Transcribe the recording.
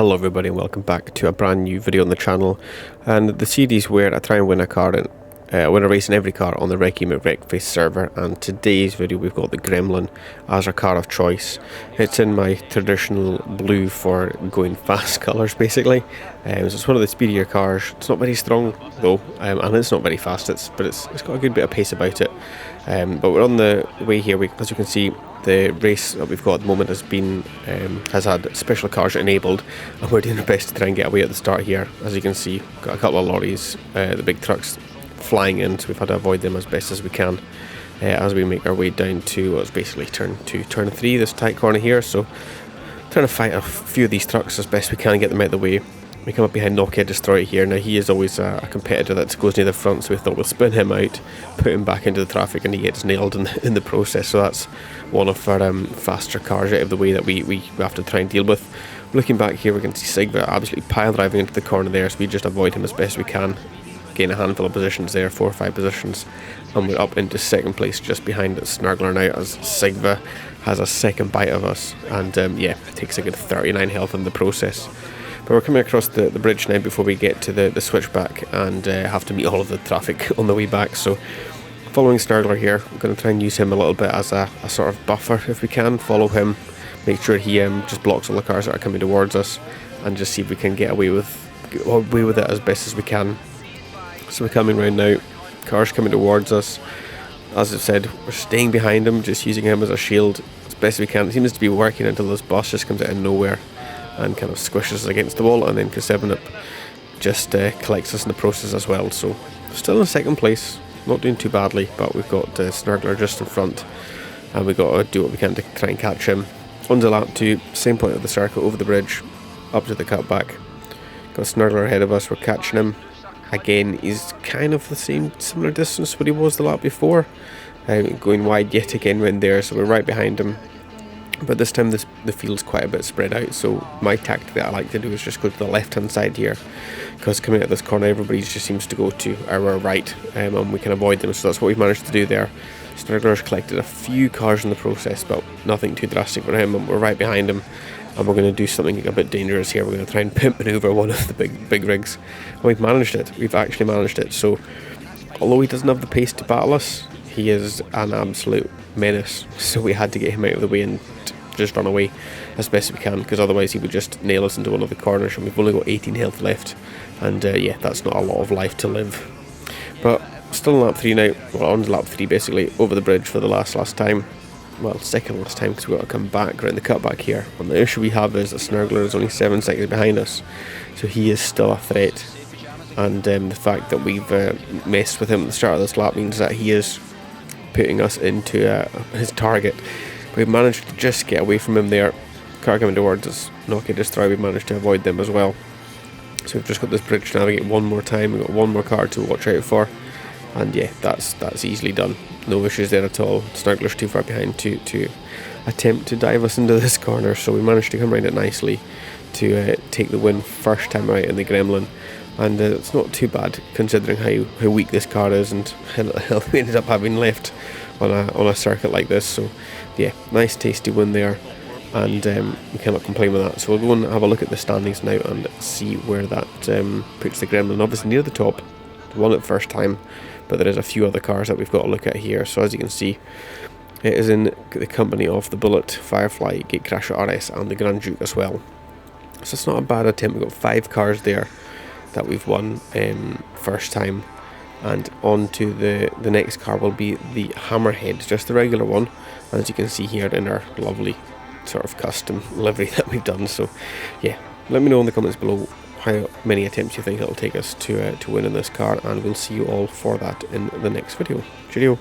Hello everybody and welcome back to a brand new video on the channel, and the series where I try and win a car and win a race in every car on the Wreckfest server. And today's video we've got the Gremlin as our car of choice. It's in my traditional blue for going fast colours basically. So it's one of the speedier cars. It's not very strong though, and it's not very fast, but it's got a good bit of pace about it. But we're on the way here. As you can see, the race that we've got at the moment has had special cars enabled, and we're doing our best to try and get away at the start here. As you can see, got a couple of lorries, the big trucks flying in, so we've had to avoid them as best as we can as we make our way down to what's basically turn 3, this tight corner here. So trying to fight a few of these trucks as best we can, get them out of the way. We come up behind Nokia Destroyer here. Now he is always a competitor that goes near the front, so we thought we'll spin him out, put him back into the traffic, and he gets nailed in the process. So that's one of our faster cars out of the way that we have to try and deal with. Looking back here, we can see Sigva absolutely pile driving into the corner there, so we just avoid him as best we can. Gain a handful of positions there, 4 or 5 positions, and we're up into second place just behind Snargler now, as Sigva has a second bite of us, and yeah, takes a good 39 health in the process. But we're coming across the bridge now before we get to the switchback, and have to meet all of the traffic on the way back. So following Snargler here, we're going to try and use him a little bit as a sort of buffer if we can. Follow him, make sure he just blocks all the cars that are coming towards us, and just see if we can get away with it as best as we can. So we're coming round now, cars coming towards us. As I've said, we're staying behind him, just using him as a shield as best we can. It seems to be working until this bus just comes out of nowhere and kind of squishes us against the wall, and then K7 just collects us in the process as well. So still in second place, not doing too badly, but we've got Snargler just in front, and we've got to do what we can to try and catch him. On to lap 2, same point of the circle, over the bridge, up to the cutback. Got Snargler ahead of us, we're catching him. Again, he's kind of the similar distance to what he was the lap before, going wide yet again round there, so we're right behind him. But this time the field's quite a bit spread out, so my tactic that I like to do is just go to the left hand side here, because coming out of this corner everybody just seems to go to our right, and we can avoid them, so that's what we've managed to do there. Snargler's collected a few cars in the process, but nothing too drastic for him, and we're right behind him, and we're going to do something a bit dangerous here. We're going to try and pimp maneuver one of the big rigs, and we've managed it. We've actually managed it. So although he doesn't have the pace to battle us, he is an absolute menace, so we had to get him out of the way and just run away as best we can, because otherwise he would just nail us into one of the corners, and we've only got 18 health left, and yeah, that's not a lot of life to live. But still in lap 3 now. Well, on to lap 3 basically, over the bridge for the last time. Well, second last time, because we've got to come back around the cutback here. And the issue we have is that Snargler is only 7 seconds behind us, so he is still a threat. And the fact that we've messed with him at the start of this lap means that he is putting us into his target. We've managed to just get away from him there. Car coming towards us, Nokia Destroyer, we've managed to avoid them as well. So we've just got this bridge to navigate one more time. We've got one more car to watch out for, and yeah, that's easily done. No issues there at all. Snargler's too far behind to attempt to dive us into this corner, so we managed to come around it nicely to take the win first time out in the Gremlin. And it's not too bad considering how weak this car is and how little we ended up having left on a circuit like this. So yeah, nice tasty win there, and we cannot complain with that. So we'll go and have a look at the standings now and see where that puts the Gremlin. Obviously near the top, won it first time, but there is a few other cars that we've got to look at here. So as you can see, it is in the company of the Bullet, Firefly, Kasho RS, and the Grand Duke as well. So it's not a bad attempt. We've got 5 cars there that we've won first time, and on to the next car will be the Hammerhead, just the regular one, as you can see here in our lovely sort of custom livery that we've done. So yeah, let me know in the comments below how many attempts you think it'll take us to win in this car, and we'll see you all for that in the next video. Cheerio.